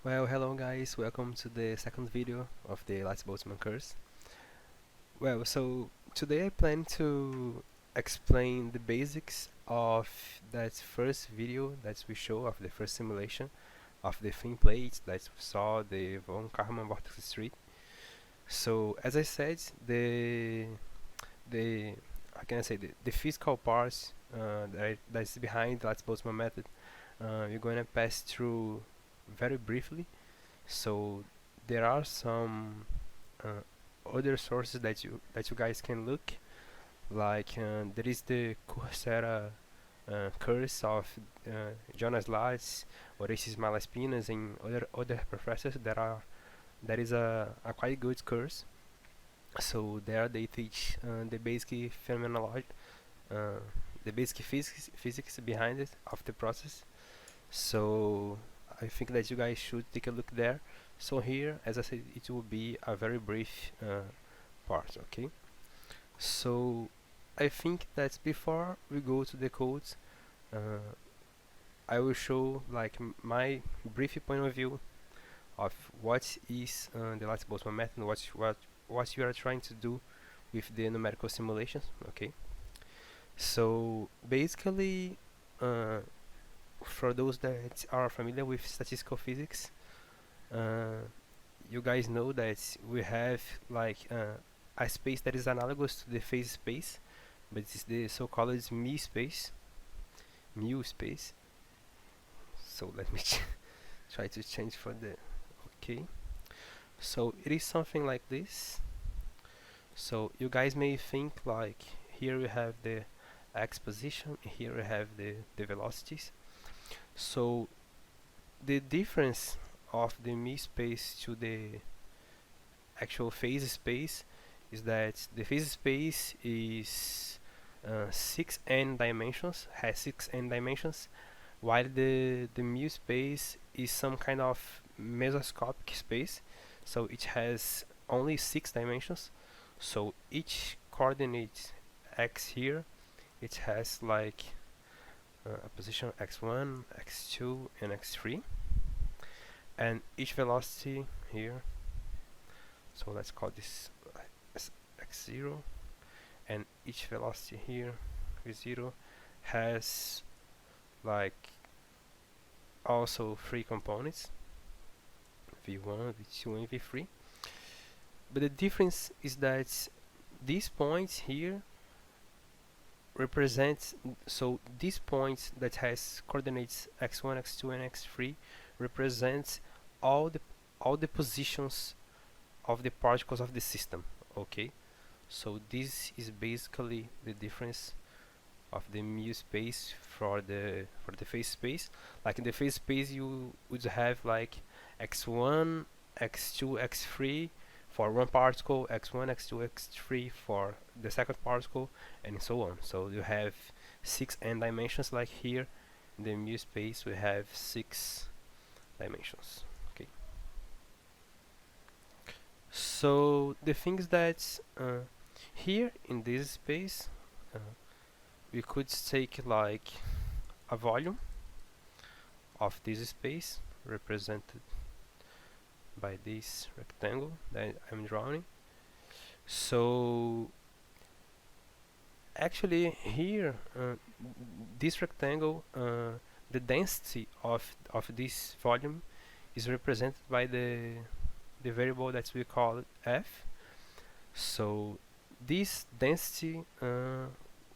Well, hello guys, welcome to the second video of the Lattice Boltzmann course. Well, so today I plan to explain the basics of that first video that we show of the first simulation of the thin plate that we saw the von Karman vortex street. So as I said, the how can I say the physical parts that's behind the Lattice Boltzmann method, we're going to pass through very briefly. So there are some uh, other sources that you guys can look, like there is the Coursera course of Jonas Lattice, Orestes Malaspinas, and other professors that is a quite good course. So there they teach the basic phenomenology, uh, the basic physics behind it of the process. So I think that you guys should take a look there. So here, as I said, it will be a very brief part, okay? So I think that before we go to the codes, uh, I will show like my brief point of view of what is the Lattice Boltzmann method, and what you are trying to do with the numerical simulations, okay? So basically, uh, for those that are familiar with statistical physics, uh, you guys know that we have like a space that is analogous to the phase space, but it's the so-called mu space. So let me try to change for the okay. So it is something like this. So you guys may think like here we have the x position, here we have the velocities. So the difference of the mu space to the actual phase space is that the phase space is 6n dimensions, has 6n dimensions, while the mu space is some kind of mesoscopic space, so it has only 6 dimensions. So each coordinate x here, it has like a position x1, x2, and x3, and each velocity here, so let's call this x0, and each velocity here v0 has like also 3 components, v1, v2, and v3. But the difference is that these points here represent, so this point that has coordinates x1, x2, and x3 represents all the positions of the particles of the system, okay? So this is basically the difference of the mu space for the phase space. Like in the phase space, you would have like x1, x2, x3 for one particle, x1, x2, x3 for the second particle, and so on. So you have 6n dimensions. Like here in the mu space, we have 6 dimensions. Okay. So the thing is that here in this space, uh, we could take like a volume of this space represented by this rectangle that I'm drawing. So actually here, this rectangle, the density of this volume is represented by the variable that we call f. So this density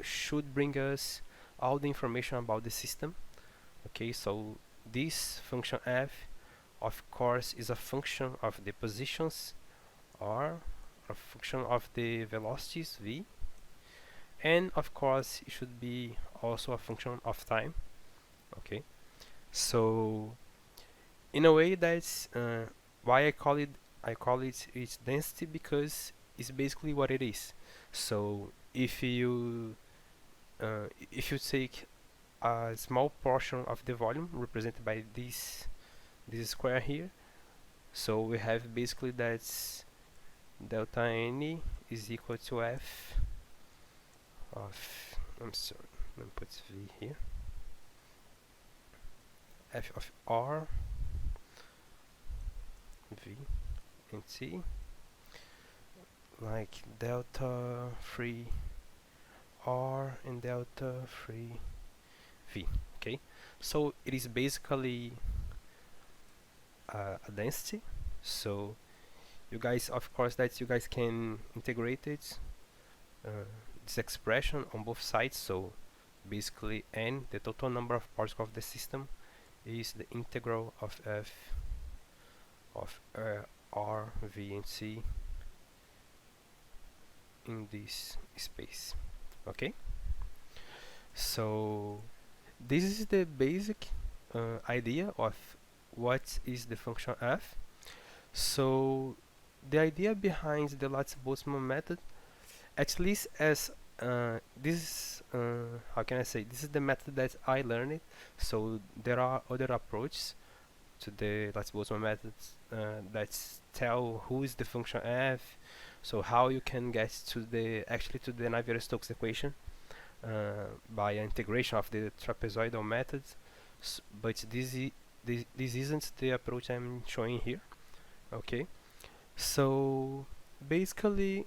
should bring us all the information about the system. Okay, so this function f, of course, is a function of the positions r, a function of the velocities v, and of course it should be also a function of time. Okay, so in a way that's why I call it its density, because it's basically what it is. So if you take a small portion of the volume represented by this square here, so we have basically that's delta n is equal to f of, I'm sorry, let me put v here, f of r and t, like delta 3 r and delta 3 v. Okay, so it is basically a density. So you guys, of course, that you guys can integrate it, this expression on both sides. So basically n, the total number of particles of the system, is the integral of f of r, v, and c in this space. Okay, so this is the basic idea of what is the function f. So the idea behind the Lattice Boltzmann method, at least as this how can I say, this is the method that I learned. So there are other approaches to the Lattice Boltzmann methods that tell who is the function f, so how you can get to the to the Navier-Stokes equation by integration of the trapezoidal methods. But this isn't the approach I'm showing here. Okay, so basically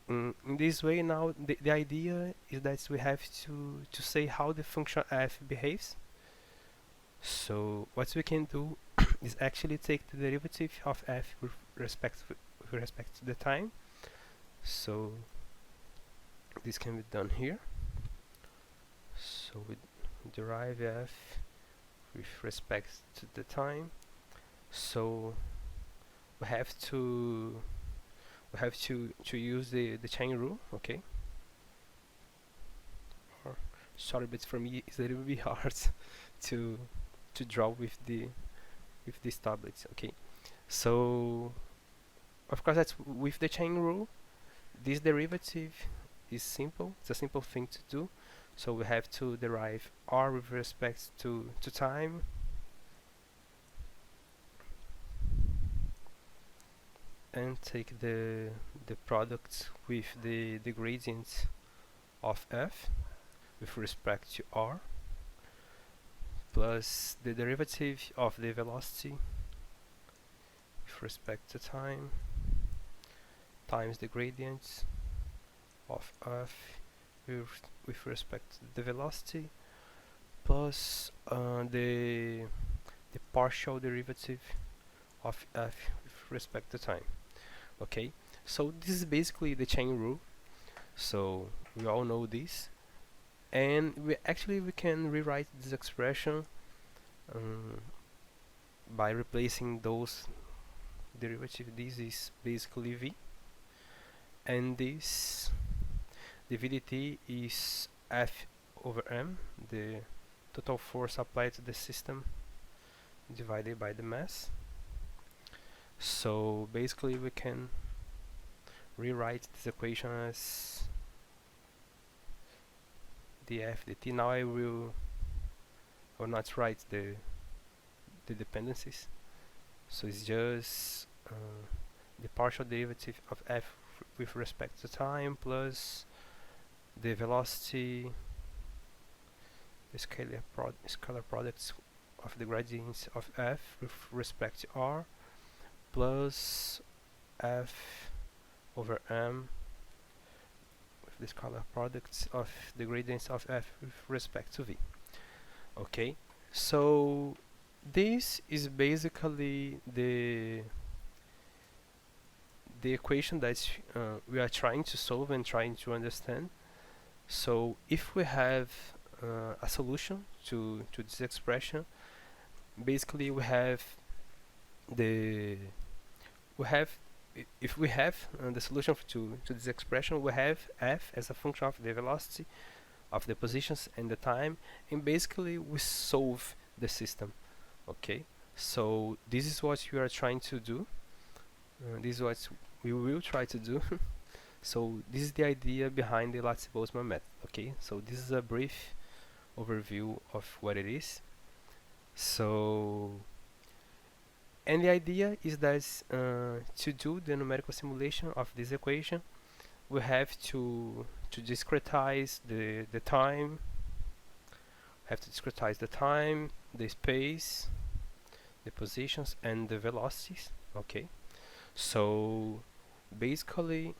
in this way, now the idea is that we have to say how the function f behaves. So what we can do is actually take the derivative of f with respect to the time. So this can be done here. So we derive f with respect to the time. So we have to use the chain rule. Okay, or, sorry, but for me it's a little bit hard to draw with these tablets. Okay, so of course that's with the chain rule. This derivative is simple, it's a simple thing to do. So we have to derive r with respect to time, and take the product with the gradient of f with respect to r, plus the derivative of the velocity with respect to time, times the gradient of f with respect to the velocity, plus the partial derivative of f with respect to time. Okay, so this is basically the chain rule. So we all know this, and we can rewrite this expression by replacing those derivatives. This is basically v, and this, the VDT, is F over m, the total force applied to the system divided by the mass. So basically we can rewrite this equation as df dt. Now I will not write the dependencies, so it's just the partial derivative of f with respect to time plus the velocity, the scalar products of the gradients of f with respect to r, plus f over m with the scalar products of the gradients of f with respect to v. Okay, so this is basically the equation that we are trying to solve and trying to understand. So if we have a solution to this expression, basically we have the solution to this expression, we have f as a function of the velocity, of the positions and the time, and basically we solve the system. Okay, so this is what we are trying to do. This is what we will try to do. So this is the idea behind the Lattice Boltzmann method. Okay, so this is a brief overview of what it is. So, and the idea is that to do the numerical simulation of this equation, we have to discretize the time. Have to discretize the space, the positions, and the velocities. Okay, So basically,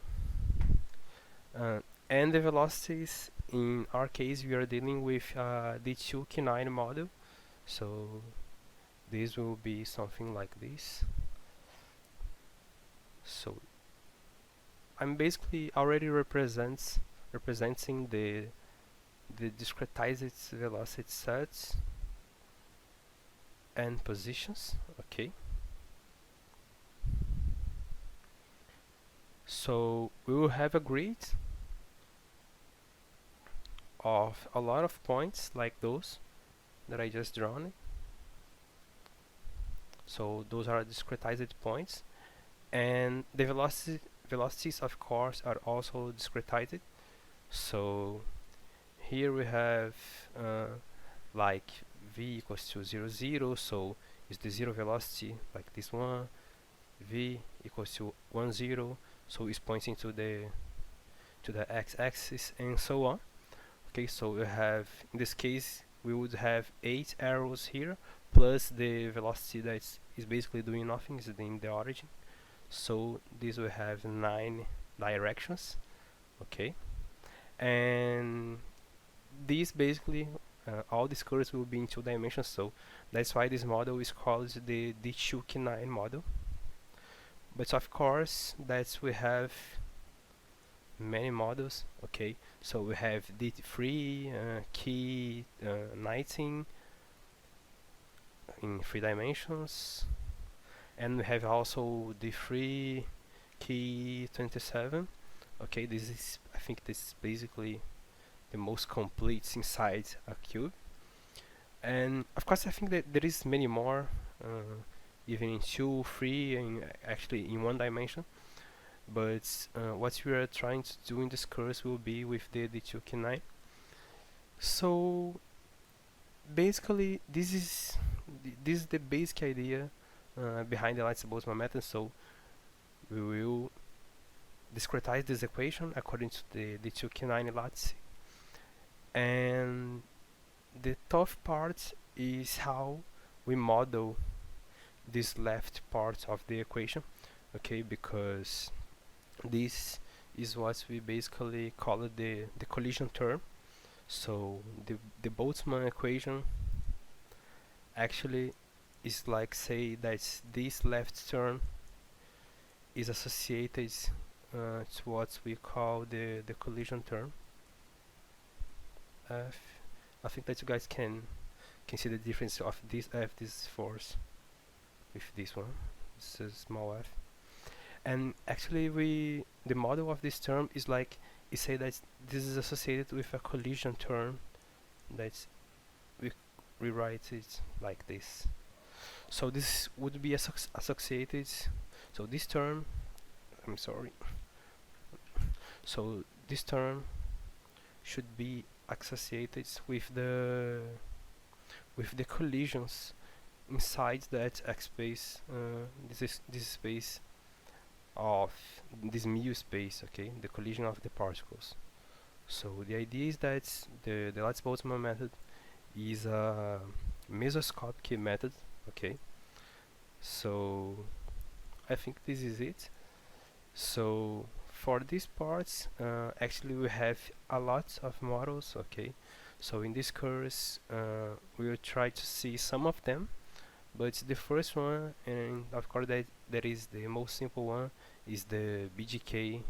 and the velocities, in our case we are dealing with the 2K9 model, so this will be something like this. So I'm basically already representing the discretized velocity sets and positions. Okay, so we will have a grid of a lot of points like those that I just drawn. So those are discretized points, and the velocities of course are also discretized. So here we have like v equals to 0, 0, so it's the zero velocity like this one. V equals to 1, 0, so it's pointing to the x-axis, and so on. Okay, so we have, in this case we would have 8 arrows here plus the velocity that is basically doing nothing, is in the origin. So this will have 9 directions. Okay, and these basically all these curves will be in 2 dimensions, so that's why this model is called the D2K9 model. But of course that we have many models. Okay, so we have D3 key 19 in 3 dimensions, and we have also D3 key 27. Okay, this is, I think this is basically the most complete inside a cube. And of course I think that there is many more, even in 2, 3, and actually in 1 dimension. But what we are trying to do in this course will be with the D2K9. So basically this is the basic idea behind the Lattice Boltzmann method. So we will discretize this equation according to the D2K9 lattice, and the tough part is how we model this left part of the equation. Okay, because this is what we basically call it the collision term. So the Boltzmann equation actually is like, say that this left term is associated to what we call the collision term F. I think that you guys can see the difference of this F, this force, with this one. This is small f. And actually the model of this term is like, you say that this is associated with a collision term, that we rewrite it like this. So this would be associated, so this term, I'm sorry, so this term should be associated with the collisions inside that x space, this space of this mu space. Okay, the collision of the particles. So the idea is that the Lattice Boltzmann method is a mesoscopic method. Okay, so I think this is it. So for these parts, actually we have a lot of models. Okay, so in this course we will try to see some of them, but the first one, and of course that is the most simple one, is the BGK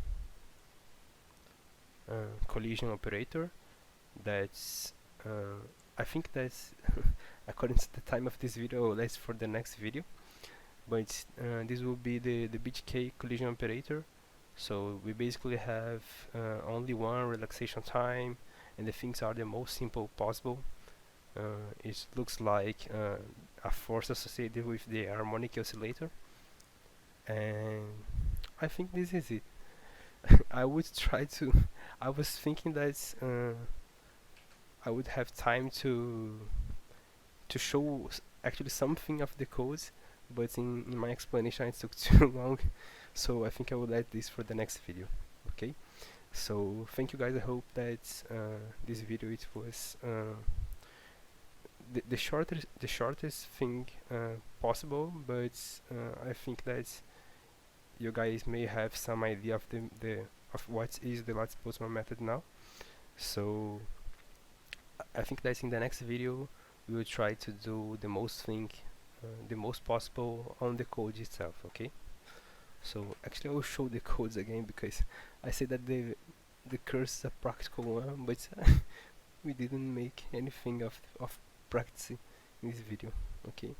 collision operator. That's I think that's according to the time of this video, that's for the next video. But this will be the BGK collision operator. So we basically have only one relaxation time, and the things are the most simple possible. It looks like a force associated with the harmonic oscillator, and I think this is it. I would try to I was thinking that I would have time to show actually something of the codes, but in my explanation it took too long, so I think I will add this for the next video. Okay, so thank you guys. I hope that this video, it was the shortest thing possible, but I think that you guys may have some idea of of what is the Lattice Boltzmann method now. So I think that in the next video we will try to do the most possible on the code itself. Okay. So actually I will show the codes again, because I said that the curse is a practical one, but we didn't make anything of practice in this video. Okay.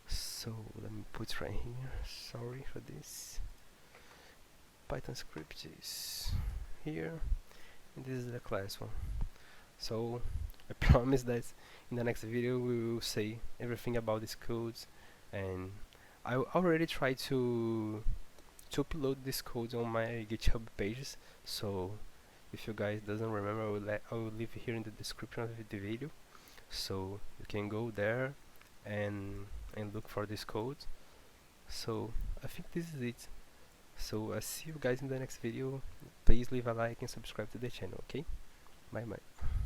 So let me put right here. Sorry for this. Python script is here, and this is the class one. So I promise that in the next video we will say everything about these codes, and I already tried to upload these codes on my GitHub pages. So if you guys doesn't remember, I will leave here in the description of the video, so you can go there and look for this code. So I think this is it. So I'll see you guys in the next video. Please leave a like and subscribe to the channel. Okay, bye bye.